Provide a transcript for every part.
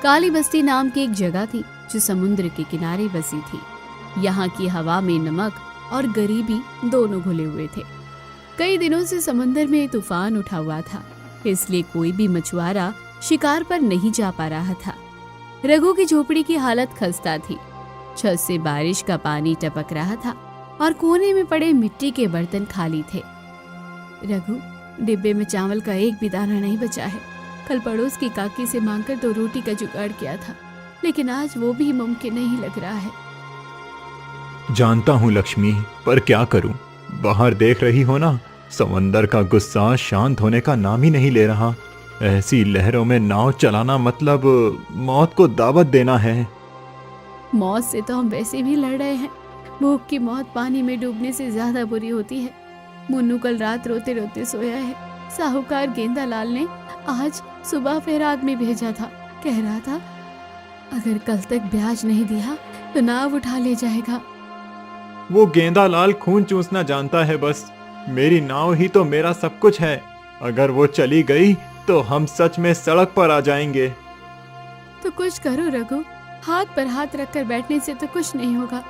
काली बस्ती नाम की एक जगह थी जो समुद्र के किनारे बसी थी। यहाँ की हवा में नमक और गरीबी दोनों घुले हुए थे। कई दिनों से समुद्र में तूफान उठा हुआ था, इसलिए कोई भी मछुआरा शिकार पर नहीं जा पा रहा था। रघु की झोपड़ी की हालत खस्ता थी। छत से बारिश का पानी टपक रहा था और कोने में पड़े मिट्टी के बर्तन खाली थे। रघु, डिब्बे में चावल का एक भी दाना नहीं बचा है। कल पड़ोस की काकी से मांगकर 2 रोटी का जुगाड़ किया था, लेकिन आज वो भी मुमकिन नहीं लग रहा है। जानता हूँ लक्ष्मी, पर क्या करूं? बाहर देख रही हो ना, समंदर का गुस्सा शांत होने का नाम ही नहीं ले रहा। ऐसी लहरों में नाव चलाना मतलब मौत को दावत देना है। मौत से तो हम वैसे भी लड़ रहे हैं। भूख की मौत पानी में डूबने से ज्यादा बुरी होती है। मुन्नू कल रात रोते रोते सोया है। साहूकार गेंदा लाल ने आज सुबह फेरात में भेजा था। कह रहा था अगर कल तक ब्याज नहीं दिया तो नाव उठा ले जाएगा। वो गेंदा लाल खून चूसना जानता है बस। मेरी नाव ही तो मेरा सब कुछ है। अगर वो चली गई तो हम सच में सड़क पर आ जाएंगे। तो कुछ करो रघु, हाथ पर हाथ रखकर बैठने से तो कुछ नहीं होगा।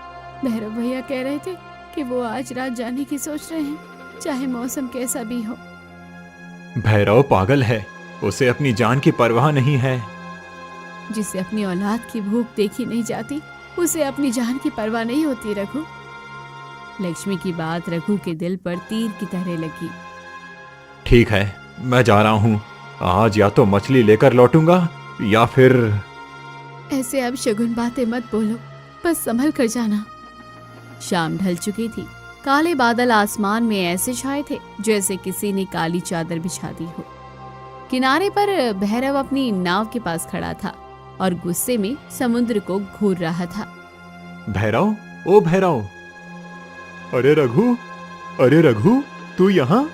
भैरव भैया कह रहे थे कि वो आज रात जाने की सोच रहे हैं, चाहे मौसम कैसा भी हो। भैरव पागल है, उसे अपनी जान की परवाह नहीं है। जिसे अपनी औलाद की भूख देखी नहीं जाती, उसे अपनी जान की परवाह नहीं होती रघु। लक्ष्मी की बात रघु के दिल पर तीर की तरह लगी। ठीक है, मैं जा रहा हूँ। आज या तो मछली लेकर लौटूंगा या फिर। ऐसे अब शगुन बातें मत बोलो, बस संभल कर जाना। शाम ढल चुकी थी। काले बादल आसमान में ऐसे छाए थे जैसे किसी ने काली चादर बिछा दी हो। किनारे पर भैरव अपनी नाव के पास खड़ा था और गुस्से में समुद्र को घूर रहा था। भैरव, ओ भैरव! अरे रघु, अरे रघु, तू यहाँ?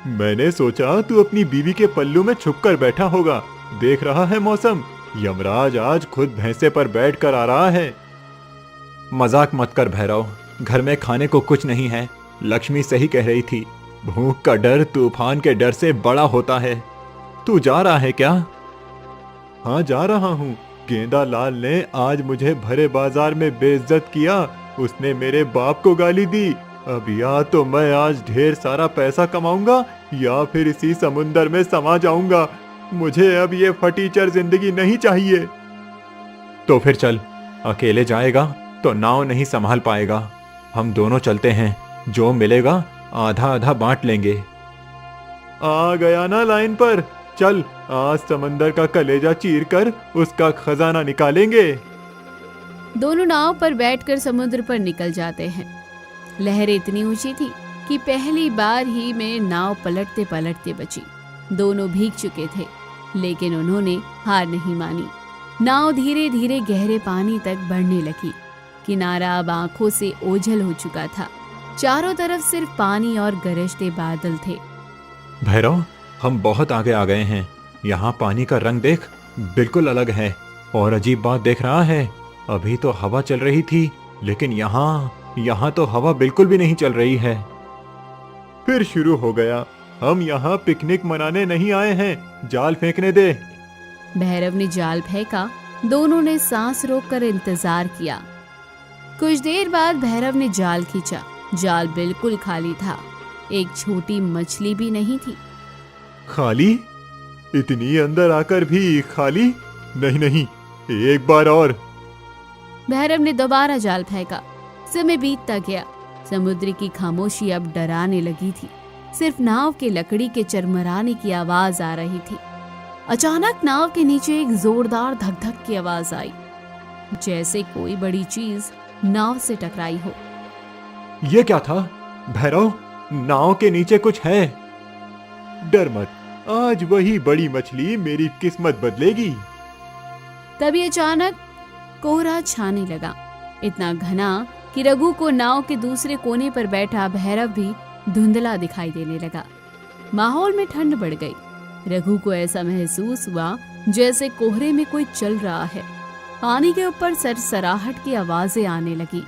मैंने सोचा तू अपनी बीवी के पल्लू में छुपकर बैठा होगा। देख रहा है मौसम, यमराज आज खुद भैंसे पर बैठ कर आ रहा है। मजाक मत कर भैरव, घर में खाने को कुछ नहीं है। लक्ष्मी सही कह रही थी, भूख का डर तूफान के डर से बड़ा होता है। तू जा रहा है क्या? हाँ, जा रहा हूँ। गेंदा लाल ने आज मुझे भरे बाजार में बेइज्जत किया। उसने मेरे बाप को गाली दी। अब या तो मैं आज ढेर सारा पैसा कमाऊंगा या फिर इसी समुंदर में समा जाऊंगा। मुझे अब ये फटीचर जिंदगी नहीं चाहिए। तो फिर चल, अकेले जाएगा तो नाव नहीं संभाल पाएगा। हम दोनों चलते हैं, जो मिलेगा आधा आधा बांट लेंगे। आ गया ना लाइन पर? चल, आज समंदर का कलेजा चीर कर उसका खजाना निकालेंगे। दोनों नाव पर बैठकर समुद्र पर निकल जाते हैं। लहरें इतनी ऊंची थी कि पहली बार ही में नाव पलटते पलटते बची। दोनों भीग चुके थे, लेकिन उन्होंने हार नहीं मानी। नाव धीरे धीरे गहरे पानी तक बढ़ने लगी। किनारा अब आंखों से ओझल हो चुका था। चारों तरफ सिर्फ पानी और गरजते बादल थे। भैरव, हम बहुत आगे आ गए हैं। यहाँ पानी का रंग देख, बिल्कुल अलग है। और अजीब बात देख रहा है, अभी तो हवा चल रही थी, लेकिन यहाँ तो हवा बिल्कुल भी नहीं चल रही है। फिर शुरू हो गया। हम यहाँ पिकनिक मनाने नहीं आए हैं, जाल फेंकने दे। भैरव ने जाल फेंका। दोनों ने सांस रोककर इंतजार किया। कुछ देर बाद भैरव ने जाल खींचा। जाल बिल्कुल खाली था, एक छोटी मछली भी नहीं थी। खाली? इतनी अंदर आकर भी खाली? नहीं नहीं, एक बार और। भैरव ने दोबारा जाल फेंका। समय बीतता गया। समुद्र की खामोशी अब डराने लगी थी। सिर्फ नाव के लकड़ी के चरमराने की आवाज आ रही थी। अचानक नाव के नीचे एक जोरदार धक धक की आवाज आई, जैसे कोई बड़ी चीज नाव से टकराई हो। ये क्या था? भैरव, नाव के नीचे कुछ है। डर मत, आज वही बड़ी मछली मेरी किस्मत बदलेगी। तभी अचानक कोहरा छाने लगा, इतना घना कि रघु को नाव के दूसरे कोने पर बैठा भैरव भी धुंधला दिखाई देने लगा। माहौल में ठंड बढ़ गई। रघु को ऐसा महसूस हुआ जैसे कोहरे में कोई चल रहा है। पानी के ऊपर सरसराहट की आवाजें आने लगी।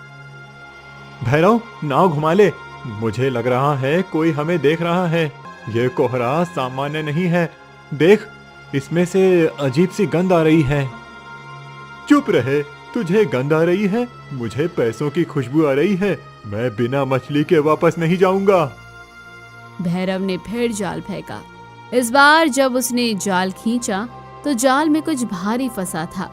भैरव, नाव घुमा ले। मुझे लग रहा है कोई हमें देख रहा है। ये कोहरा सामान्य नहीं है। देख, इसमें से अजीब सी गंध आ रही है। चुप रहे। तुझे गंध आ रही है, मुझे पैसों की खुशबू आ रही है। मैं बिना मछली के वापस नहीं जाऊंगा। भैरव ने फिर जाल फेंका। इस बार जब उसने जाल खींचा तो जाल में कुछ भारी फंसा था।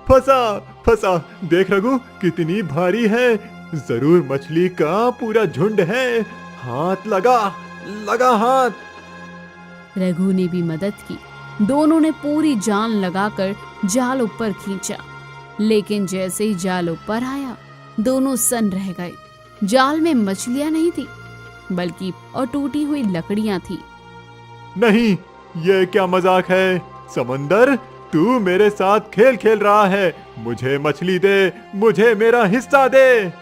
फंसा फंसा, देख रघु कितनी भारी है। जरूर मछली का पूरा झुंड है। हाथ लगा, लगा हाथ। रघु ने भी मदद की। दोनों ने पूरी जान लगाकर जाल ऊपर खींचा, लेकिन जैसे ही जाल ऊपर आया दोनों सन रह गए। जाल में मछलियां नहीं थी, बल्कि और टूटी हुई लकड़ियां थी। नहीं, ये क्या मजाक है? समंदर, तू मेरे साथ खेल खेल रहा है। मुझे मछली दे, मुझे मेरा हिस्सा दे।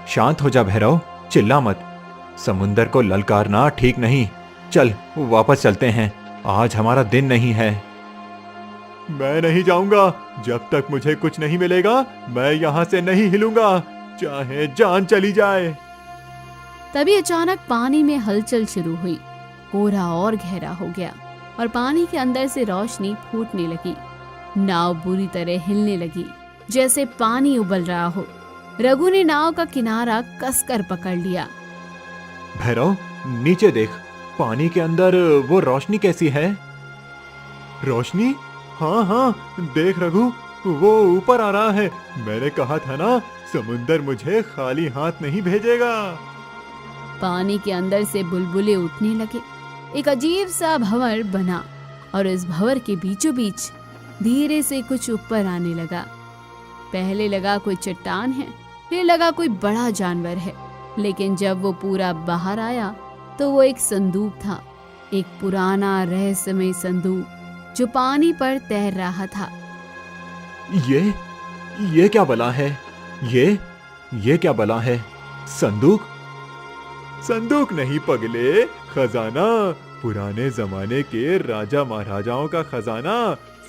शांत हो जा भैरव, चिल्ला मत। समुंदर को ललकारना ठीक नहीं। चल वापस चलते हैं, आज हमारा दिन नहीं है। मैं नहीं जाऊंगा। जब तक मुझे कुछ नहीं मिलेगा मैं यहाँ से नहीं हिलूंगा, चाहे जान चली जाए। तभी अचानक पानी में हलचल शुरू हुई। कोहरा और गहरा हो गया और पानी के अंदर से रोशनी फूटने लगी। नाव बुरी तरह हिलने लगी, जैसे पानी उबल रहा हो। रघु ने नाव का किनारा कसकर पकड़ लिया। भैरव, नीचे देख, पानी के अंदर वो रोशनी कैसी है? रोशनी? हाँ हाँ, देख रघु, वो ऊपर आ रहा है। मैंने कहा था ना, समुंदर मुझे खाली हाथ नहीं भेजेगा। पानी के अंदर से बुलबुले उठने लगे। एक अजीब सा भंवर बना और इस भंवर के बीचों बीच धीरे से कुछ ऊपर आने लगा। पहले लगा कोई चट्टान है, फिर लगा कोई बड़ा जानवर है, लेकिन जब वो पूरा बाहर आया तो वो एक संदूक था। एक पुराना रहस्यमय संदूक जो पानी पर तैर रहा था। ये क्या बला है? ये क्या बला है? संदूक? संदूक नहीं पगले, खजाना। पुराने जमाने के राजा महाराजाओं का खजाना।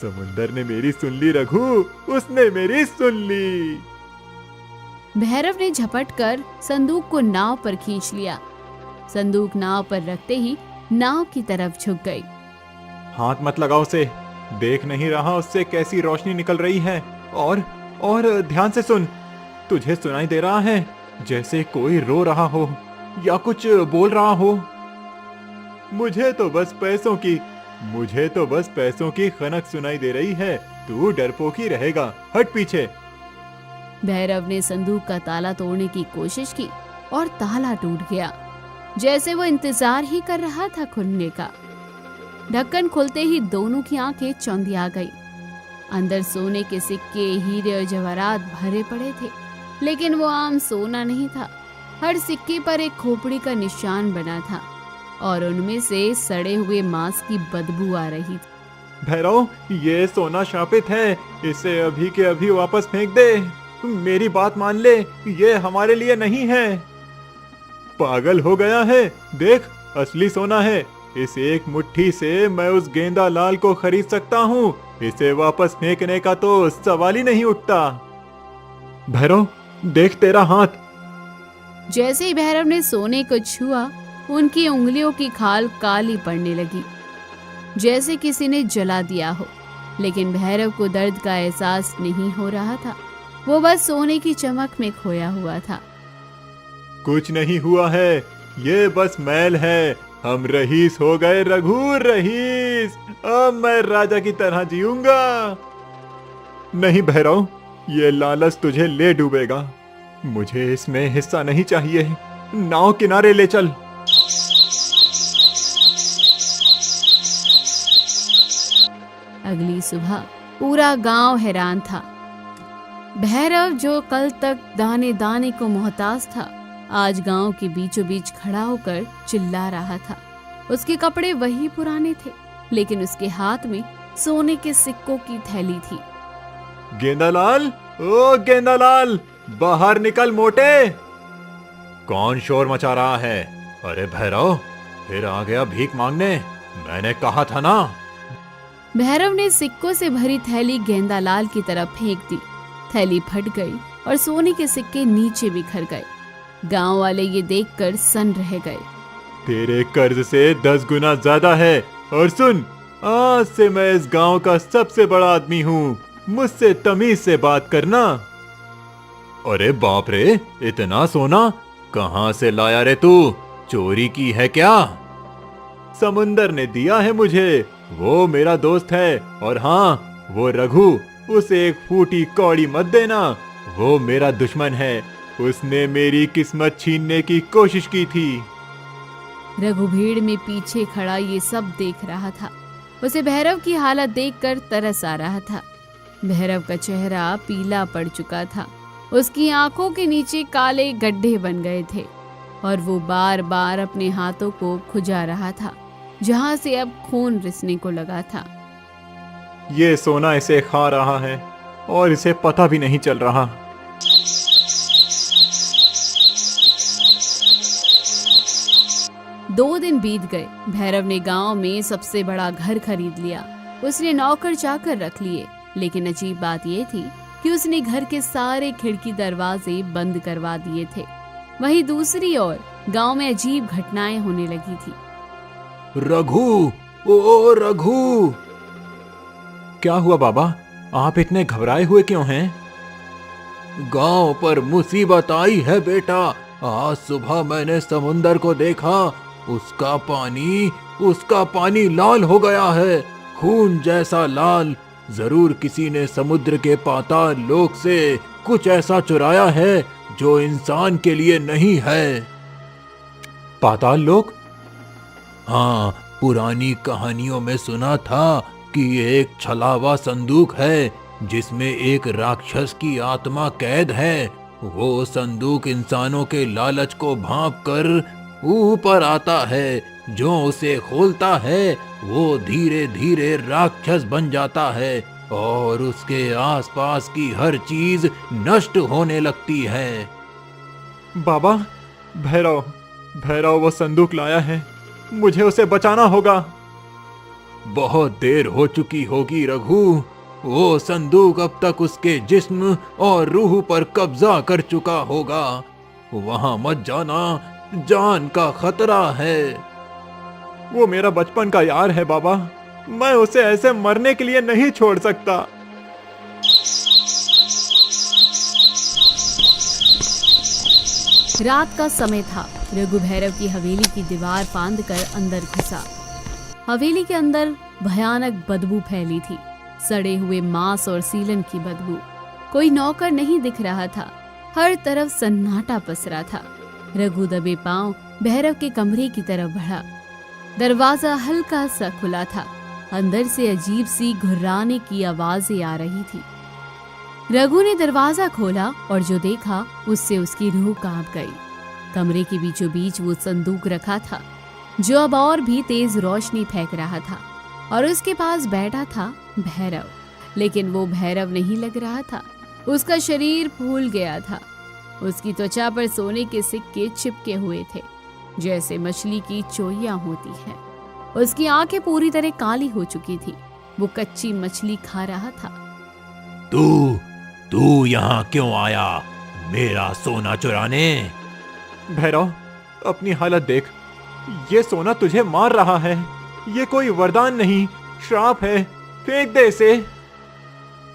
समुंदर ने मेरी सुन ली रघु, उसने मेरी सुन ली। भैरव ने झपट कर संदूक को नाव पर खींच लिया। संदूक नाव पर रखते ही नाव की तरफ झुक गई। हाथ मत लगाओ उसे, देख नहीं रहा उससे कैसी रोशनी निकल रही है। और ध्यान से सुन, तुझे सुनाई दे रहा है जैसे कोई रो रहा हो या कुछ बोल रहा हो। मुझे तो बस पैसों की खनक सुनाई दे रही है। तू डरपोक ही रहेगा, हट पीछे। भैरव ने संदूक का ताला तोड़ने की कोशिश की और ताला टूट गया, जैसे वो इंतजार ही कर रहा था खुलने का। ढक्कन खुलते ही दोनों की आंखें चौंधिया गई। अंदर सोने के सिक्के, हीरे और जवाहरात भरे पड़े थे, लेकिन वो आम सोना नहीं था। हर सिक्के पर एक खोपड़ी का निशान बना था और उनमें से सड़े हुए मांस की बदबू आ रही थी। भैरव, ये सोना शापित है, इसे अभी के अभी वापस फेंक दे। मेरी बात मान ले, ये हमारे लिए नहीं है। पागल हो गया है? देख, असली सोना है। इस एक मुट्ठी से मैं उस गेंदा लाल को खरीद सकता हूँ। इसे वापस फेंकने का तो सवाल ही नहीं उठता। भैरव, देख तेरा हाथ। जैसे ही भैरव ने सोने को छुआ, उनकी उंगलियों की खाल काली पड़ने लगी, जैसे किसी ने जला दिया हो। लेकिन भैरव को दर्द का एहसास नहीं हो रहा था। वो बस सोने की चमक में खोया हुआ था। कुछ नहीं हुआ है, ये बस मैल है। हम रईस हो गए रघु, रईस। अब मैं राजा की तरह जीऊंगा। नहीं भैरव, ये लालच तुझे ले डूबेगा। मुझे इसमें हिस्सा नहीं चाहिए। नाव किनारे ले चल। अगली सुबह पूरा गांव हैरान था। भैरव, जो कल तक दाने दाने को मोहताज था, आज गांव के बीचों बीच खड़ा होकर चिल्ला रहा था। उसके कपड़े वही पुराने थे, लेकिन उसके हाथ में सोने के सिक्कों की थैली थी। गेंदालाल, ओ गेंदालाल, बाहर निकल मोटे। कौन शोर मचा रहा है? अरे भैरव, फिर आ गया भीख मांगने। मैंने कहा था ना। भैरव ने सिक्कों से भरी थैली गेंदालाल की तरफ फेंक दी। थैली फट गई और सोने के सिक्के नीचे बिखर गए। गांव वाले ये देखकर सन रह गए। तेरे कर्ज से 10 गुना ज्यादा है। और सुन, आज से मैं इस गांव का सबसे बड़ा आदमी हूँ। मुझसे तमीज से बात करना। अरे बाप रे, इतना सोना कहाँ से लाया रे तू? चोरी की है क्या? समुंदर ने दिया है मुझे, वो मेरा दोस्त है। और हाँ, वो रघु, उसे एक फूटी कौड़ी मत देना, वो मेरा दुश्मन है। उसने मेरी किस्मत छीनने की कोशिश की थी। रघु भीड़ में पीछे खड़ा ये सब देख रहा था। उसे भैरव की हालत देखकर तरस आ रहा था। भैरव का चेहरा पीला पड़ चुका था, उसकी आंखों के नीचे काले गड्ढे बन गए थे और वो बार बार अपने हाथों को खुजा रहा था, जहां से अब खून रिसने को लगा था। ये सोना इसे खा रहा है और इसे पता भी नहीं चल रहा। दो दिन बीत गए। भैरव ने गांव में सबसे बड़ा घर खरीद लिया। उसने नौकर चाकर रख लिए, लेकिन अजीब बात यह थी कि उसने घर के सारे खिड़की दरवाजे बंद करवा दिए थे। वहीं दूसरी ओर गांव में अजीब घटनाएं होने लगी थी। रघु, ओ रघु! क्या हुआ बाबा? आप इतने घबराए हुए क्यों हैं? गांव पर मुसीबत आई है बेटा। आज सुबह मैंने समुंदर को देखा, उसका पानी लाल हो गया है, खून जैसा लाल। जरूर किसी ने समुद्र के पाताल लोक से कुछ ऐसा चुराया है जो इंसान के लिए नहीं है। पाताल लोक? हाँ, पुरानी कहानियों में सुना था कि एक छलावा संदूक है जिसमें एक राक्षस की आत्मा कैद है। वो संदूक इंसानों के लालच को भांप कर ऊपर आता है। जो उसे खोलता है वो धीरे धीरे राक्षस बन जाता है और उसके आसपास की हर चीज नष्ट होने लगती है। बाबा, भैरव वो संदूक लाया है, मुझे उसे बचाना होगा। बहुत देर हो चुकी होगी रघु। वो संदूक अब तक उसके जिस्म और रूह पर कब्जा कर चुका होगा। वहां मत जाना, जान का खतरा है। वो मेरा बचपन का यार है बाबा, मैं उसे ऐसे मरने के लिए नहीं छोड़ सकता। रात का समय था। रघु भैरव की हवेली की दीवार फांद कर अंदर घुसा। हवेली के अंदर भयानक बदबू फैली थी, सड़े हुए मांस और सीलन की बदबू। कोई नौकर नहीं दिख रहा था, हर तरफ सन्नाटा पसरा था। रघु दबे पांव भैरव के कमरे की तरफ बढ़ा। दरवाजा हल्का सा खुला था, अंदर से अजीब सी घुर्राने की आवाजें आ रही थी। रघु ने दरवाजा खोला और जो देखा उससे उसकी रूह कांप गई। कमरे के बीचों बीच वो संदूक रखा था जो अब और भी तेज रोशनी फेंक रहा था, और उसके पास बैठा था भैरव। लेकिन वो भैरव नहीं लग रहा था, उसका शरीर फूल गया था। उसकी त्वचा पर सोने के सिक्के चिपके हुए थे, जैसे मछली की चोइयां होती है। उसकी आंखें पूरी तरह काली हो चुकी थी, वो कच्ची मछली खा रहा था। तू यहाँ क्यों आया, मेरा सोना चुराने? भैरव, अपनी हालत देख, ये सोना तुझे मार रहा है। ये कोई वरदान नहीं, श्राप है, फेंक दे इसे।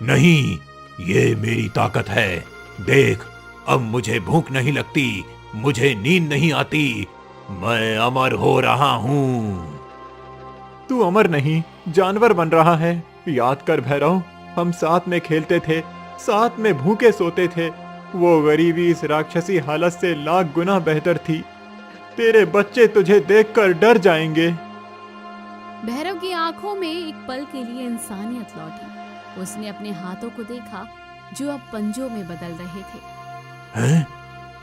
नहीं, ये मेरी ताकत है। देख, अब मुझे भूख नहीं लगती, मुझे नींद नहीं आती, मैं अमर हो रहा हूँ। तू अमर नहीं, जानवर बन रहा है। याद कर भैरव, हम साथ में खेलते थे, साथ में भूखे सोते थे। वो गरीबी इस राक्षसी हालत से लाख गुना बेहतर थी। तेरे बच्चे तुझे देखकर डर जाएंगे। भैरव की आंखों में एक पल के लिए इंसानियत लौटी। उसने अपने हाथों को देखा जो अब पंजों में बदल रहे थे। हैं?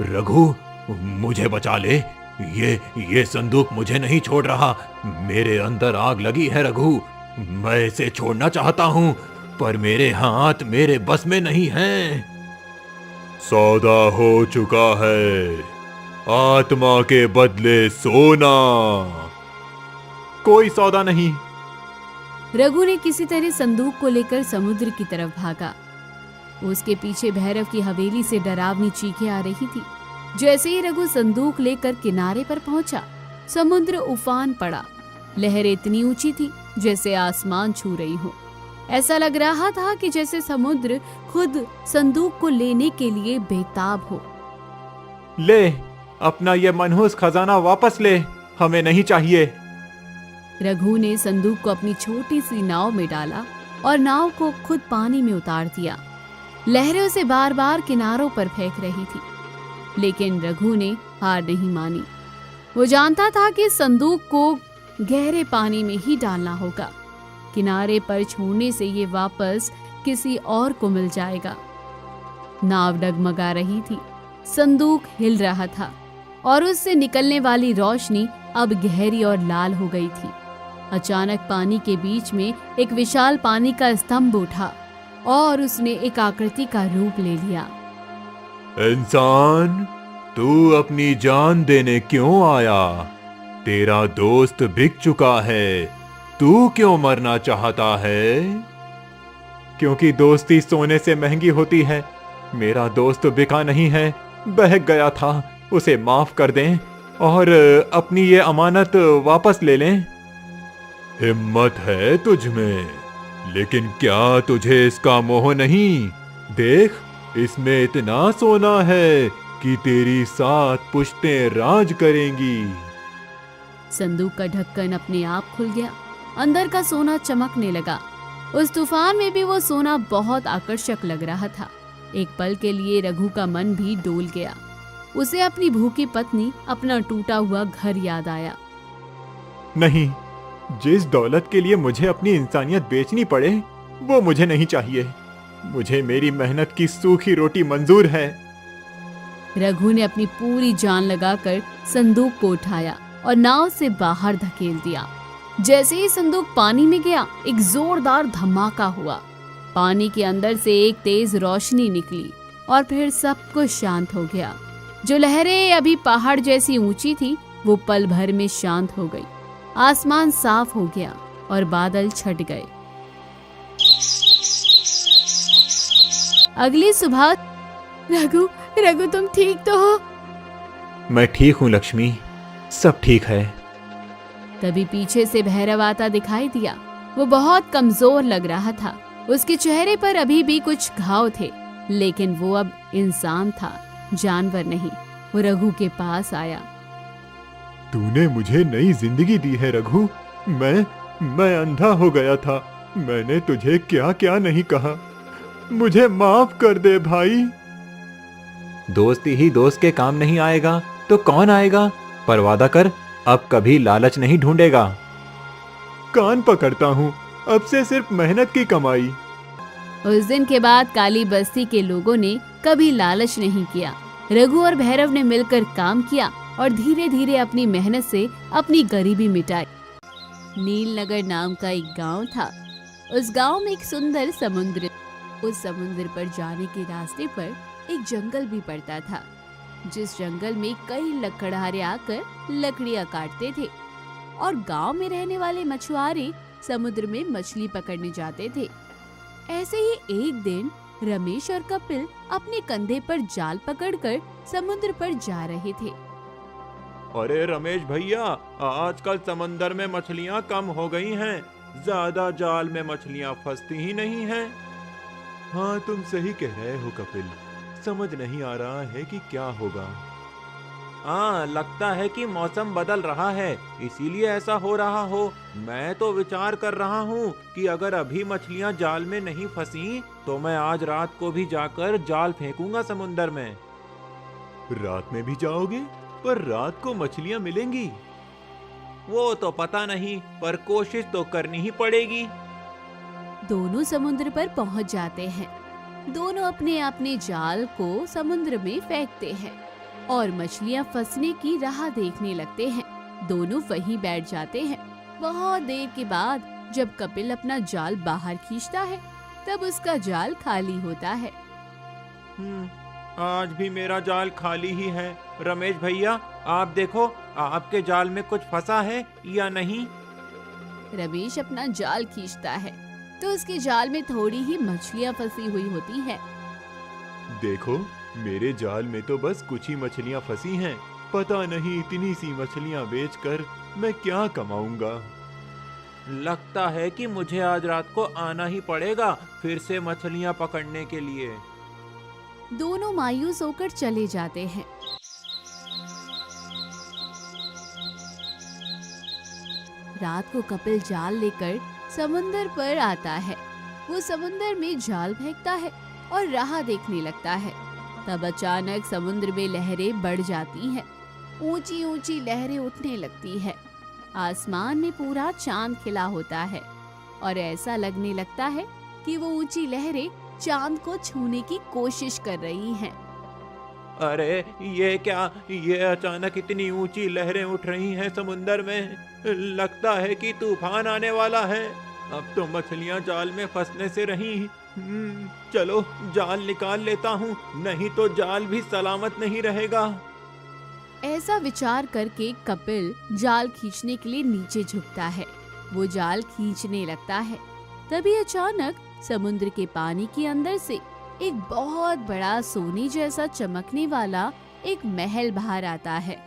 रघु, मुझे बचा ले। ये संदूक मुझे नहीं छोड़ रहा। मेरे अंदर आग लगी है रघु, मैं इसे छोड़ना चाहता हूँ, पर मेरे हाथ मेरे बस में नहीं हैं। सौदा हो चुका है, आत्मा के बदले सोना। कोई सौदा नहीं। रघु ने किसी तरह संदूक को लेकर समुद्र की तरफ भागा। उसके पीछे भैरव की हवेली से डरावनी चीखें आ रही थी। जैसे ही रघु संदूक लेकर किनारे पर पहुंचा, समुद्र उफान पड़ा। लहरें इतनी ऊंची थी जैसे आसमान छू रही हो। ऐसा लग रहा था कि जैसे समुद्र खुद संदूक को लेने के लिए बेताब हो। ले, अपना ये मनहूस खजाना वापस ले, हमें नहीं चाहिए। रघु ने संदूक को अपनी छोटी सी नाव में डाला और नाव को खुद पानी में उतार दिया। लहरें उसे बार बार किनारों पर फेंक रही थी, लेकिन रघु ने हार नहीं मानी। वो जानता था कि संदूक को गहरे पानी में ही डालना होगा। किनारे पर छोड़ने से ये वापस किसी और को मिल जाएगा। नाव डगमगा रही थी, संदूक हिल रहा था और उससे निकलने वाली रोशनी अब गहरी और लाल हो गई थी। अचानक पानी के बीच में एक विशाल पानी का स्तंभ उठा और उसने एक आकृति का रूप ले लिया। इंसान, तू अपनी जान देने क्यों आया? तेरा दोस्त बिक चुका है, तू क्यों मरना चाहता है? क्योंकि दोस्ती सोने से महंगी होती है। मेरा दोस्त बिका नहीं है, बहक गया था। उसे माफ कर दें और अपनी ये अमानत वापस ले लें। हिम्मत है तुझ में, लेकिन क्या तुझे इसका मोह नहीं? देख, इसमें इतना सोना है कि तेरी 7 पुश्तें राज करेंगी। संदूक का ढक्कन अपने आप खुल गया। अंदर का सोना चमकने लगा। उस तूफान में भी वो सोना बहुत आकर्षक लग रहा था। एक पल के लिए रघु का मन भी डोल गया। उसे अपनी भूखी पत्नी, अपना टूटा हुआ घर याद आया। नहीं, जिस दौलत के लिए मुझे अपनी इंसानियत बेचनी पड़े, वो मुझे नहीं चाहिए। मुझे मेरी मेहनत की सूखी रोटी मंजूर है। रघु ने अपनी पूरी जान लगाकर संदूक को उठाया और नाव से बाहर धकेल दिया। जैसे ही संदूक पानी में गया, एक जोरदार धमाका हुआ। पानी के अंदर से एक तेज रोशनी निकली और फिर सब कुछ शांत हो गया। जो लहरें अभी पहाड़ जैसी ऊंची थी, वो पल भर में शांत हो गई। आसमान साफ हो गया और बादल छट गए। अगली सुबह, रघु, रघु तुम ठीक तो हो? मैं ठीक हूँ लक्ष्मी, सब ठीक है। तभी पीछे से भैरव आता दिखाई दिया। वो बहुत कमजोर लग रहा था। उसके चेहरे पर अभी भी कुछ घाव थे, लेकिन वो अब इंसान था, जानवर नहीं। वो रघु के पास आया। तूने मुझे नई जिंदगी दी है रघु। मैं अंधा हो गया था। मैंने तुझे क्या क्या नहीं कहा। मुझे माफ कर दे भाई। दोस्ती ही दोस्त के काम नहीं आएगा तो कौन आएगा? पर वादा कर, अब कभी लालच नहीं ढूंढेगा। कान पकड़ता हूँ, अब से सिर्फ मेहनत की कमाई। उस दिन के बाद काली बस्ती के लोगों ने कभी लालच नहीं किया। रघु और भैरव ने मिलकर काम किया और धीरे धीरे अपनी मेहनत से अपनी गरीबी मिटाई। नीलनगर नाम का एक गांव था। उस गांव में एक सुंदर समुद्र। उस समुद्र पर जाने के रास्ते पर एक जंगल भी पड़ता था, जिस जंगल में कई लकड़हारे आकर लकड़ियां काटते थे और गांव में रहने वाले मछुआरे समुद्र में मछली पकड़ने जाते थे। ऐसे ही एक दिन रमेश और कपिल अपने कंधे पर जाल पकड़कर समुद्र पर जा रहे थे। अरे रमेश भैया, आजकल समंदर में मछलियाँ कम हो गई हैं। ज्यादा जाल में मछलियाँ फंसती ही नहीं हैं। हाँ, तुम सही कह रहे हो कपिल। समझ नहीं आ रहा है कि क्या होगा। हाँ, लगता है कि मौसम बदल रहा है, इसीलिए ऐसा हो रहा हो। मैं तो विचार कर रहा हूँ कि अगर अभी मछलियाँ जाल में नहीं फंसी तो मैं आज रात को भी जाकर जाल फेंकूंगा समुंदर में। रात में भी जाओगे? पर रात को मछलियाँ मिलेंगी? वो तो पता नहीं, पर कोशिश तो करनी ही पड़ेगी। दोनों समुद्र पर पहुंच जाते हैं। दोनों अपने अपने जाल को समुद्र में फेंकते हैं और मछलियां फंसने की राह देखने लगते हैं। दोनों वहीं बैठ जाते हैं। बहुत देर के बाद जब कपिल अपना जाल बाहर खींचता है, तब उसका जाल खाली होता है। आज भी मेरा जाल खाली ही है। रमेश भैया, आप देखो, आपके जाल में कुछ फंसा है या नहीं? रमेश अपना जाल खींचता है तो उसके जाल में थोड़ी ही मछलियां फंसी हुई होती हैं। देखो, मेरे जाल में तो बस कुछ ही मछलियां फंसी हैं। पता नहीं इतनी सी मछलियां बेचकर मैं क्या कमाऊंगा। लगता है कि मुझे आज रात को आना ही पड़ेगा फिर से मछलियां पकड़ने के लिए। दोनों मायूस होकर चले जाते हैं। रात को कपिल जाल लेकर समुंदर पर आता है। वो समुंदर में जाल फेंकता है और राह देखने लगता है। तब अचानक समुद्र में लहरें बढ़ जाती हैं। ऊंची ऊंची लहरें उठने लगती है। आसमान में पूरा चांद खिला होता है और ऐसा लगने लगता है कि वो ऊंची लहरें चांद को छूने की कोशिश कर रही हैं। अरे ये क्या, ये अचानक इतनी ऊंची लहरें उठ रही हैं समुंदर में। लगता है कि तूफान आने वाला है। अब तो मछलियां जाल में फंसने से रही। चलो जाल निकाल लेता हूँ, नहीं तो जाल भी सलामत नहीं रहेगा। ऐसा विचार करके कपिल जाल खींचने के लिए नीचे झुकता है। वो जाल खींचने लगता है। तभी अचानक समुद्र के पानी के अंदर से एक बहुत बड़ा सोने जैसा चमकने वाला एक महल बाहर आता है।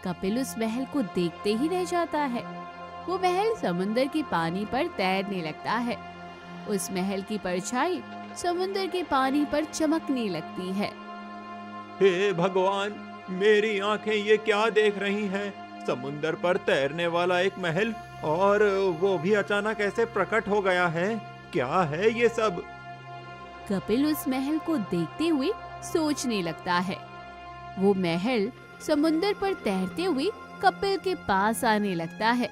कपिल उस महल को देखते ही रह जाता है। वो महल समुद्र के पानी पर तैरने लगता है। उस महल की परछाई समुद्र के पानी पर चमकने लगती है। हे भगवान, मेरी आंखें ये क्या देख रही हैं? समुंदर पर तैरने वाला एक महल, और वो भी अचानक ऐसे प्रकट हो गया है। क्या है ये सब? कपिल उस महल को देखते हुए सोचने लगता है। वो महल समुंदर पर तैरते हुए कपिल के पास आने लगता है।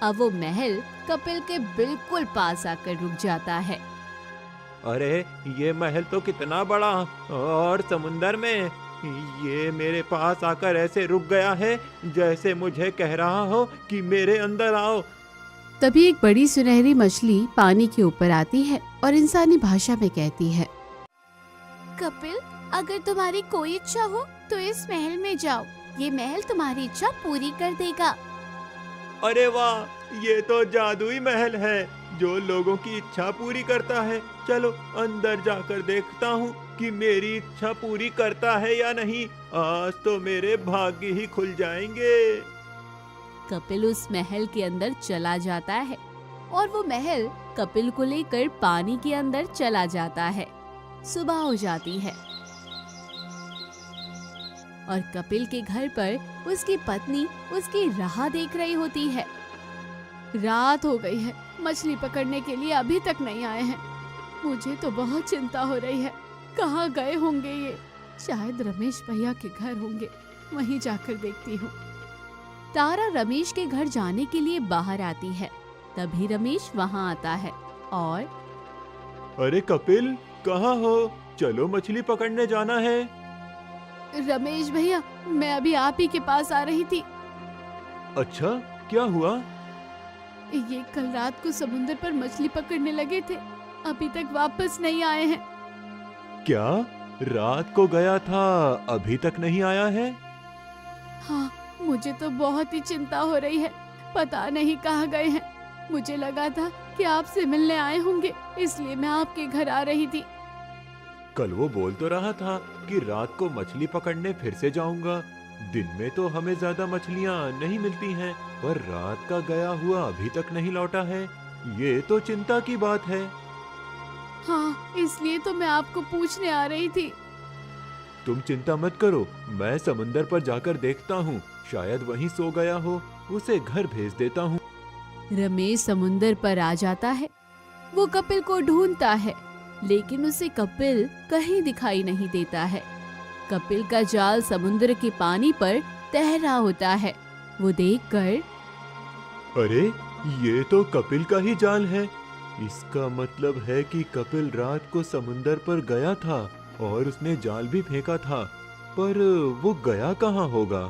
अब वो महल कपिल के बिल्कुल पास आकर रुक जाता है। अरे ये महल तो कितना बड़ा, और समुंदर में ये मेरे पास आकर ऐसे रुक गया है जैसे मुझे कह रहा हो कि मेरे अंदर आओ। तभी एक बड़ी सुनहरी मछली पानी के ऊपर आती है और इंसानी भाषा में कहती है, कपिल, अगर तुम्हारी कोई इच्छा हो तो इस महल में जाओ। ये महल तुम्हारी इच्छा पूरी कर देगा। अरे वाह, ये तो जादुई महल है जो लोगों की इच्छा पूरी करता है। चलो अंदर जाकर देखता हूँ कि मेरी इच्छा पूरी करता है या नहीं। आज तो मेरे भाग्य ही खुल जाएंगे। कपिल उस महल के अंदर चला जाता है और वो महल कपिल को लेकर पानी के अंदर चला जाता है। सुबह हो जाती है और कपिल के घर पर उसकी पत्नी उसकी राह देख रही होती है। रात हो गई है, मछली पकड़ने के लिए अभी तक नहीं आए हैं। मुझे तो बहुत चिंता हो रही है। कहाँ गए होंगे ये? शायद रमेश भैया के घर होंगे, वहीं जाकर देखती हूँ। तारा रमेश के घर जाने के लिए बाहर आती है। तभी रमेश वहाँ आता है और अरे कपिल, कहाँ हो? चलो मछली पकड़ने जाना है। रमेश भैया, मैं अभी आप ही के पास आ रही थी। अच्छा, क्या हुआ? ये कल रात को समुद्र पर मछली पकड़ने लगे थे, अभी तक वापस नहीं आए हैं। क्या? रात को गया था, अभी तक नहीं आया है? हाँ, मुझे तो बहुत ही चिंता हो रही है। पता नहीं कहाँ गए हैं। मुझे लगा था कि आपसे मिलने आए होंगे, इसलिए मैं आपके घर आ रही थी। कल वो बोल तो रहा था कि रात को मछली पकड़ने फिर से जाऊंगा। दिन में तो हमें ज्यादा मछलियाँ नहीं मिलती हैं, पर रात का गया हुआ अभी तक नहीं लौटा है। ये तो चिंता की बात है। हाँ, इसलिए तो मैं आपको पूछने आ रही थी। तुम चिंता मत करो, मैं समुंदर पर जाकर देखता हूँ, शायद वहीं सो गया हो। उसे घर भेज देता हूँ। रमेश समुंदर पर आ जाता है। वो कपिल को ढूंढता है, लेकिन उसे कपिल कहीं दिखाई नहीं देता है। कपिल का जाल समुद्र के पानी पर तैर होता है। वो देखकर, अरे ये तो कपिल का ही जाल है। इसका मतलब है कि कपिल रात को समुंदर पर गया था और उसने जाल भी फेंका था, पर वो गया कहाँ होगा?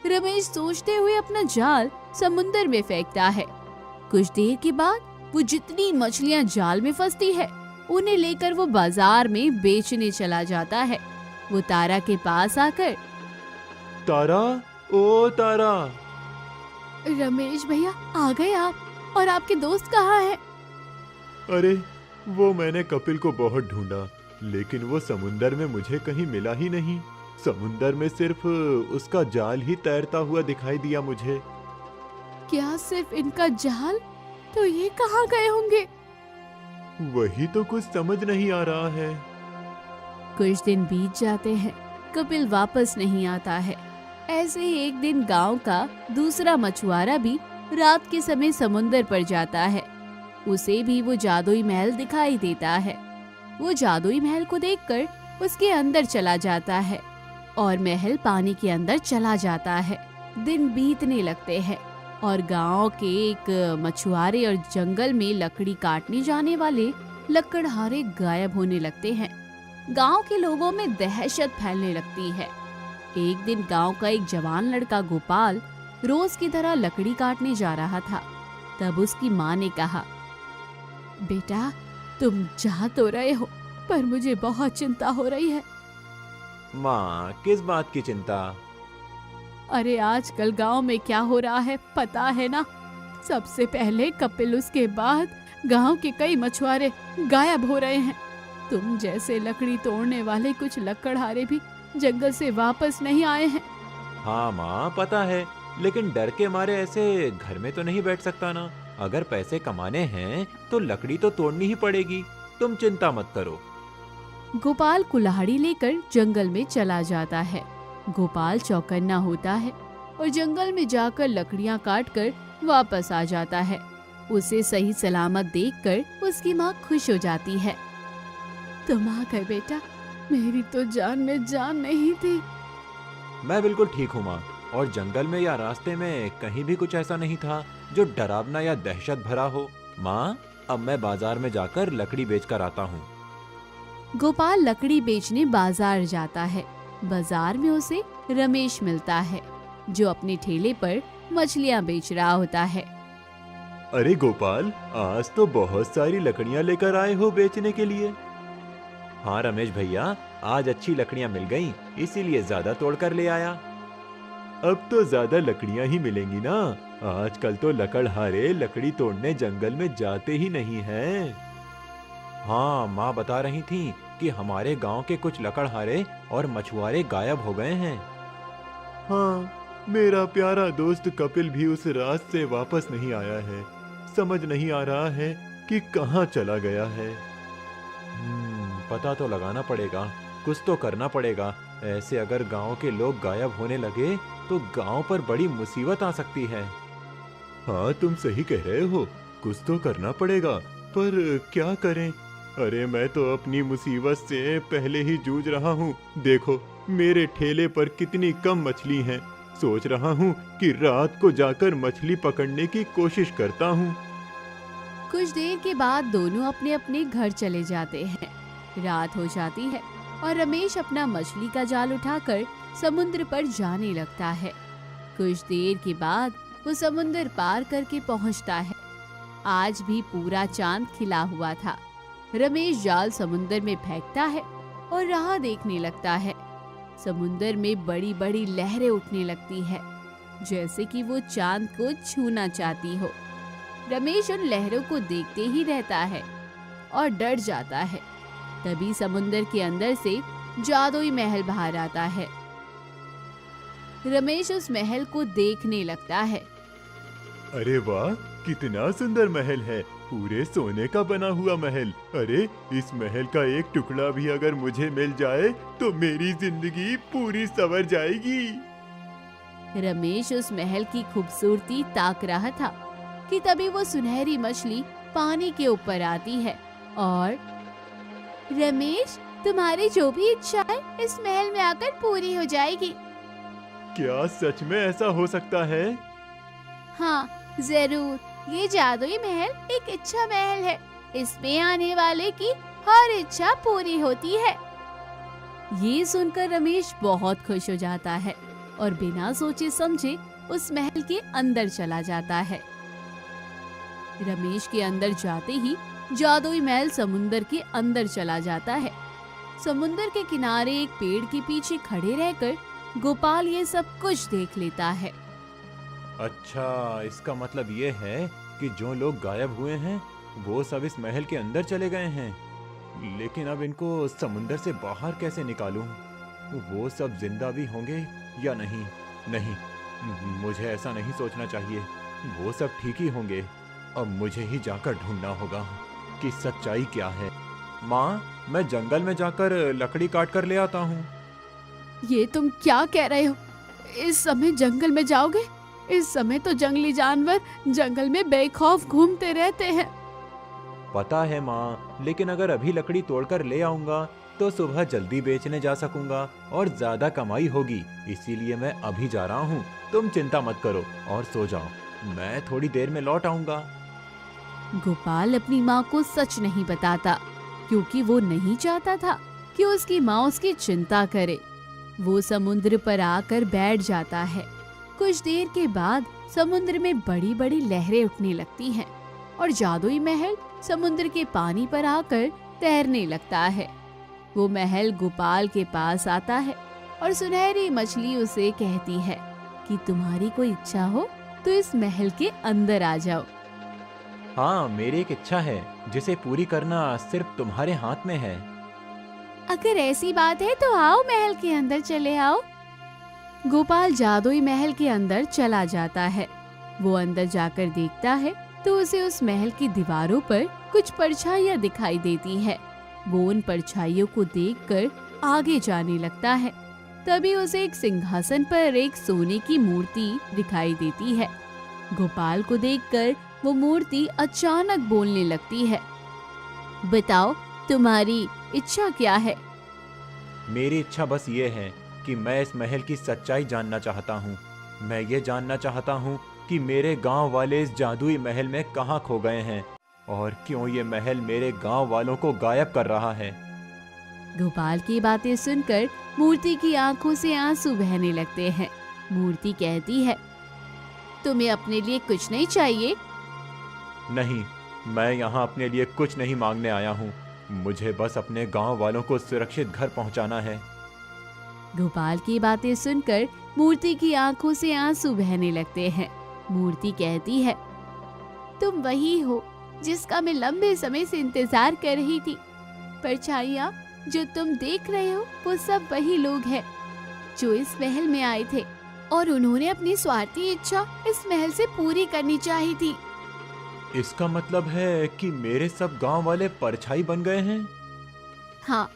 रमेश सोचते हुए अपना जाल समुंदर में फेंकता है। कुछ देर के बाद वो जितनी मछलियां जाल में फंसती है, उन्हें लेकर वो बाजार में बेचने चला जाता है। वो तारा के पास आकर, तारा, ओ तारा। रमेश भैया, आ गए आप? और आपके दोस्त कहाँ हैं? अरे वो मैंने कपिल को बहुत ढूंढा, लेकिन वो समुंदर में मुझे कहीं मिला ही नहीं। समुंदर में सिर्फ उसका जाल ही तैरता हुआ दिखाई दिया मुझे। क्या सिर्फ इनका जाल? तो ये कहाँ गए होंगे? वही तो कुछ समझ नहीं आ रहा है। कुछ दिन बीत जाते हैं, कपिल वापस नहीं आता है। ऐसे ही एक दिन गांव का दूसरा मछुआरा भी रात के समय समुंदर पर जाता है। उसे भी वो जादुई महल दिखाई देता है। वो जादुई महल को देखकर उसके अंदर चला जाता है और महल पानी के अंदर चला जाता है। दिन बीतने लगते हैं और गांव के एक मछुआरे और जंगल में लकड़ी काटने जाने वाले लकड़हारे गायब होने लगते हैं। गांव के लोगों में दहशत फैलने लगती है। एक दिन गांव का एक जवान लड़का गोपाल रोज की तरह लकड़ी काटने जा रहा था। तब उसकी माँ ने कहा, बेटा तुम जा तो रहे हो, पर मुझे बहुत चिंता हो रही है। माँ, किस बात की चिंता? अरे आजकल गांव में क्या हो रहा है पता है ना? सबसे पहले कपिल, उसके बाद गांव के कई मछुआरे गायब हो रहे हैं। तुम जैसे लकड़ी तोड़ने वाले कुछ लकड़हारे भी जंगल से वापस नहीं आए हैं। हाँ माँ, पता है, लेकिन डर के मारे ऐसे घर में तो नहीं बैठ सकता ना। अगर पैसे कमाने हैं तो लकड़ी तो तोड़नी ही पड़ेगी। तुम चिंता मत करो। गोपाल कुल्हाड़ी लेकर जंगल में चला जाता है। गोपाल चौकन्ना होता है और जंगल में जाकर लकड़ियां काटकर वापस आ जाता है। उसे सही सलामत देखकर उसकी माँ खुश हो जाती है। तुम आ गए बेटा, मेरी तो जान में जान नहीं थी। मैं बिल्कुल ठीक हूँ माँ, और जंगल में या रास्ते में कहीं भी कुछ ऐसा नहीं था जो डरावना या दहशत भरा हो। माँ, अब मैं बाजार में जाकर लकड़ी बेचकर आता हूँ। गोपाल लकड़ी बेचने बाजार जाता है। बाजार में उसे रमेश मिलता है, जो अपने ठेले पर मछलियाँ बेच रहा होता है। अरे गोपाल, आज तो बहुत सारी लकड़ियां लेकर आए हो बेचने के लिए। हाँ रमेश भैया, आज अच्छी लकड़ियाँ मिल गईं, इसीलिए ज्यादा तोड़कर ले आया। अब तो ज्यादा लकड़ियां ही मिलेंगी ना। आजकल तो लकड़हारे लकड़ी तोड़ने जंगल में जाते ही नहीं हैं। हाँ, माँ बता रही थी कि हमारे गांव के कुछ लकड़हारे और मछुआरे गायब हो गए हैं। हाँ, मेरा प्यारा दोस्त कपिल भी उस रात से वापस नहीं आया है। समझ नहीं आ रहा है कि कहाँ चला गया है। पता तो लगाना पड़ेगा, कुछ तो करना पड़ेगा। ऐसे अगर गांव के लोग गायब होने लगे तो गांव पर बड़ी मुसीबत आ सकती है। हाँ, तुम सही कह रहे हो, कुछ तो करना पड़ेगा, पर क्या करें? अरे मैं तो अपनी मुसीबत से पहले ही जूझ रहा हूँ। देखो मेरे ठेले पर कितनी कम मछली हैं। सोच रहा हूँ कि रात को जाकर मछली पकड़ने की कोशिश करता हूँ। कुछ देर के बाद दोनों अपने अपने घर चले जाते हैं। रात हो जाती है और रमेश अपना मछली का जाल उठाकर समुद्र पर जाने लगता है। कुछ देर के बाद वो समुद्र पार करके पहुंचता है। आज भी पूरा चांद खिला हुआ था। रमेश जाल समुद्र में फेंकता है और राह देखने लगता है। समुद्र में बड़ी बड़ी लहरें उठने लगती है, जैसे कि वो चांद को छूना चाहती हो। रमेश उन लहरों को देखते ही रहता है और डर जाता है। तभी समुद्र के अंदर से जादुई महल बाहर आता है। रमेश उस महल को देखने लगता है। अरे वाह, कितना सुंदर महल है, पूरे सोने का बना हुआ महल। अरे इस महल का एक टुकड़ा भी अगर मुझे मिल जाए तो मेरी जिंदगी पूरी संवर जाएगी। रमेश उस महल की खूबसूरती ताक रहा था कि तभी वो सुनहरी मछली पानी के ऊपर आती है और रमेश, तुम्हारी जो भी इच्छा है इस महल में आकर पूरी हो जाएगी। क्या सच में ऐसा हो सकता है? हाँ जरूर, ये जादुई महल एक इच्छा महल है। इसमें आने वाले की हर इच्छा पूरी होती है। ये सुनकर रमेश बहुत खुश हो जाता है और बिना सोचे समझे उस महल के अंदर चला जाता है। रमेश के अंदर जाते ही जादुई महल समुंदर के अंदर चला जाता है। समुंदर के किनारे एक पेड़ के पीछे खड़े रहकर गोपाल ये सब कुछ देख लेता है। अच्छा, इसका मतलब ये है कि जो लोग गायब हुए हैं वो सब इस महल के अंदर चले गए हैं। लेकिन अब इनको समुंदर से बाहर कैसे निकालूं? वो सब जिंदा भी होंगे या नहीं? नहीं, मुझे ऐसा नहीं सोचना चाहिए। वो सब ठीक ही होंगे। अब मुझे ही जाकर ढूंढना होगा कि सच्चाई क्या है। माँ, मैं जंगल में जाकर लकड़ी काट कर ले आता हूँ। ये तुम क्या कह रहे हो? इस समय जंगल में जाओगे? इस समय तो जंगली जानवर जंगल में बेखौफ घूमते रहते हैं। पता है माँ, लेकिन अगर अभी लकड़ी तोड़कर ले आऊंगा तो सुबह जल्दी बेचने जा सकूंगा और ज्यादा कमाई होगी। इसीलिए मैं अभी जा रहा हूँ। तुम चिंता मत करो और सो जाओ, मैं थोड़ी देर में लौट आऊंगा। गोपाल अपनी माँ को सच नहीं बताता, क्योंकि वो नहीं चाहता था कि उसकी माँ उसकी चिंता करे। वो समुद्र पर आकर बैठ जाता है। कुछ देर के बाद समुद्र में बड़ी बड़ी लहरें उठने लगती हैं और जादुई महल समुद्र के पानी पर आकर तैरने लगता है। वो महल गोपाल के पास आता है और सुनहरी मछली उसे कहती है कि तुम्हारी कोई इच्छा हो तो इस महल के अंदर आ जाओ। हाँ, मेरी एक इच्छा है जिसे पूरी करना सिर्फ तुम्हारे हाथ में है। अगर ऐसी बात है तो आओ, महल के अंदर चले आओ। गोपाल जादुई महल के अंदर चला जाता है। वो अंदर जाकर देखता है तो उसे उस महल की दीवारों पर कुछ परछाइयां दिखाई देती है। वो उन परछाइयों को देखकर आगे जाने लगता है। तभी उसे एक सिंहासन पर एक सोने की मूर्ति दिखाई देती है। गोपाल को देखकर वो मूर्ति अचानक बोलने लगती है। बताओ, तुम्हारी इच्छा क्या है? मेरी इच्छा बस ये है कि मैं इस महल की सच्चाई जानना चाहता हूँ। मैं ये जानना चाहता हूँ कि मेरे गांव वाले इस जादुई महल में कहाँ खो गए हैं और क्यों ये महल मेरे गांव वालों को गायब कर रहा है। गोपाल की बातें सुनकर मूर्ति की आंखों से आंसू बहने लगते हैं। मूर्ति कहती है, तुम्हें अपने लिए कुछ नहीं चाहिए? नहीं, मैं यहाँ अपने लिए कुछ नहीं मांगने आया हूँ। मुझे बस अपने गांव वालों को सुरक्षित घर पहुँचाना है। गोपाल की बातें सुनकर मूर्ति की आंखों से आंसू बहने लगते हैं। मूर्ति कहती है, तुम वही हो जिसका मैं लंबे समय से इंतजार कर रही थी। परछाइयां जो तुम देख रहे हो वो सब वही लोग हैं जो इस महल में आए थे और उन्होंने अपनी स्वार्थी इच्छा इस महल से पूरी करनी चाहिए थी। इसका मतलब है कि मेरे सब गांव वाले परछाई बन गए हैं? हाँ,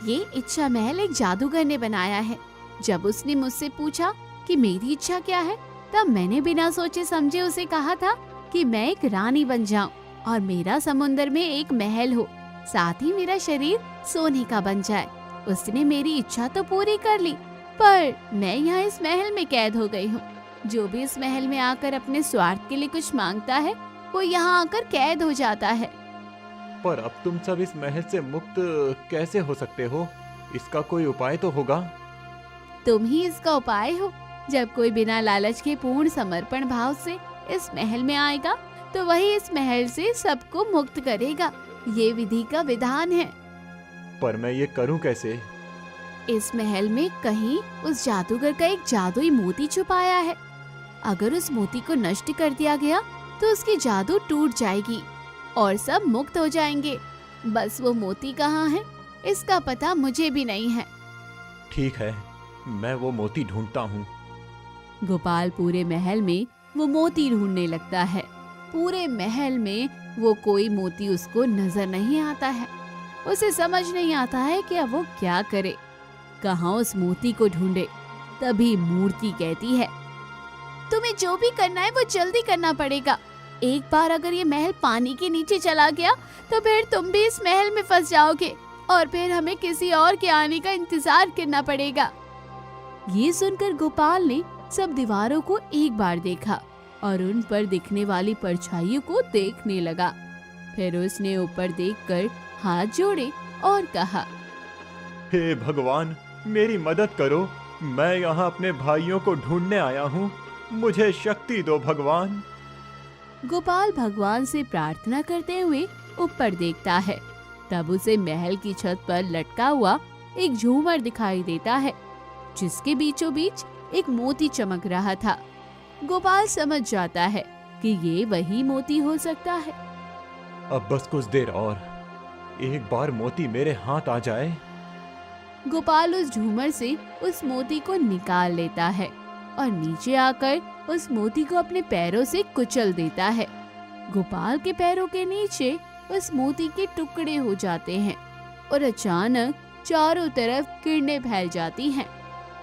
ये इच्छा महल एक जादूगर ने बनाया है। जब उसने मुझसे पूछा कि मेरी इच्छा क्या है, तब मैंने बिना सोचे समझे उसे कहा था कि मैं एक रानी बन जाऊं और मेरा समुद्र में एक महल हो, साथ ही मेरा शरीर सोने का बन जाए। उसने मेरी इच्छा तो पूरी कर ली, पर मैं यहाँ इस महल में कैद हो गई हूँ। जो भी इस महल में आकर अपने स्वार्थ के लिए कुछ मांगता है वो यहाँ आकर कैद हो जाता है। पर अब तुम सब इस महल से मुक्त कैसे हो सकते हो? इसका कोई उपाय तो होगा। तुम ही इसका उपाय हो। जब कोई बिना लालच के पूर्ण समर्पण भाव से इस महल में आएगा तो वही इस महल से सबको मुक्त करेगा। ये विधि का विधान है। पर मैं ये करूं कैसे? इस महल में कहीं उस जादूगर का एक जादुई मोती छुपाया है। अगर उस मोती को नष्ट कर दिया गया तो उसकी जादू टूट जाएगी और सब मुक्त हो जाएंगे। बस वो मोती कहाँ है, इसका पता मुझे भी नहीं है। ठीक है, मैं वो मोती ढूंढता हूँ। गोपाल पूरे महल में वो मोती ढूंढने लगता है। पूरे महल में वो कोई मोती उसको नजर नहीं आता है। उसे समझ नहीं आता है कि अब वो क्या करे, कहाँ उस मोती को ढूंढे। तभी मूर्ति कहती है, तुम्हें जो भी करना है वो जल्दी करना पड़ेगा। एक बार अगर ये महल पानी के नीचे चला गया तो फिर तुम भी इस महल में फंस जाओगे और फिर हमें किसी और के आने का इंतजार करना पड़ेगा। ये सुनकर गोपाल ने सब दीवारों को एक बार देखा और उन पर दिखने वाली परछाइयों को देखने लगा। फिर उसने ऊपर देखकर हाथ जोड़े और कहा, हे भगवान, मेरी मदद करो। मैं यहाँ अपने भाइयों को ढूंढने आया हूँ। मुझे शक्ति दो भगवान। गोपाल भगवान से प्रार्थना करते हुए ऊपर देखता है। तब उसे महल की छत पर लटका हुआ एक झूमर दिखाई देता है, जिसके बीचों बीच एक मोती चमक रहा था। गोपाल समझ जाता है कि ये वही मोती हो सकता है। अब बस कुछ देर और, एक बार मोती मेरे हाथ आ जाए। गोपाल उस झूमर से उस मोती को निकाल लेता है और नीचे आकर उस मोती को अपने पैरों से कुचल देता है। गोपाल के पैरों के नीचे उस मोती के टुकड़े हो जाते हैं और अचानक चारों तरफ किरणें फैल जाती हैं।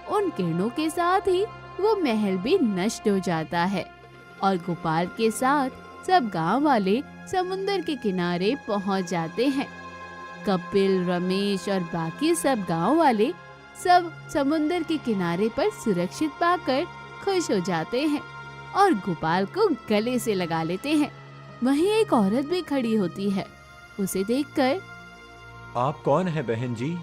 उन किरणों के साथ ही वो महल भी नष्ट हो जाता है और गोपाल के साथ सब गांव वाले समुंदर के किनारे पहुंच जाते हैं। कपिल, रमेश और बाकी सब गांव वाले सब समुंदर के किनारे पर सुरक्षित पाकर खुश हो जाते हैं और गोपाल को गले से लगा लेते हैं। वहीं एक औरत भी खड़ी होती है। उसे देखकर, आप कौन है बहन जी?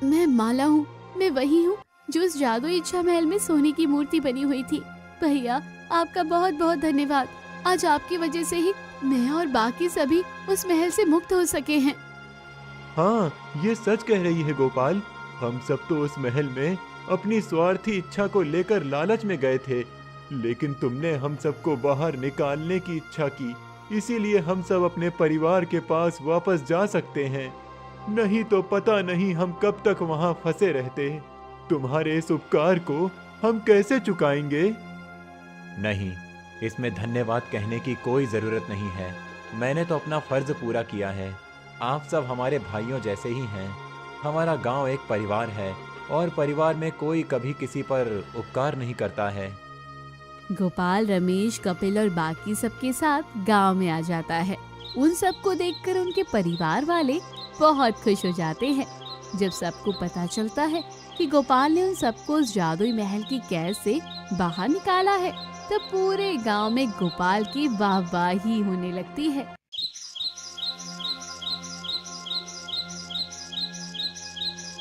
मैं माला हूँ। मैं वही हूँ जो उस जादुई इच्छा महल में सोने की मूर्ति बनी हुई थी। भैया, आपका बहुत बहुत धन्यवाद। आज आपकी वजह से ही मैं और बाकी सभी उस महल से मुक्त हो सके हैं। हाँ, ये सच कह रही है गोपाल। हम सब तो उस महल में अपनी स्वार्थी इच्छा को लेकर लालच में गए थे, लेकिन तुमने हम सबको बाहर निकालने की इच्छा की, इसीलिए हम सब अपने परिवार के पास वापस जा सकते हैं। नहीं तो पता नहीं हम कब तक वहाँ फंसे रहते। तुम्हारे इस उपकार को हम कैसे चुकाएंगे? नहीं, इसमें धन्यवाद कहने की कोई जरूरत नहीं है। मैंने तो अपना फर्ज पूरा किया है। आप सब हमारे भाइयों जैसे ही हैं। हमारा गांव एक परिवार है और परिवार में कोई कभी किसी पर उपकार नहीं करता है। गोपाल, रमेश, कपिल और बाकी सबके साथ गांव में आ जाता है। उन सबको देखकर उनके परिवार वाले बहुत खुश हो जाते हैं। जब सबको पता चलता है कि गोपाल ने उन सबको उस जादुई महल की कैद से बाहर निकाला है, तब पूरे गांव में गोपाल की वाहवाही होने लगती है।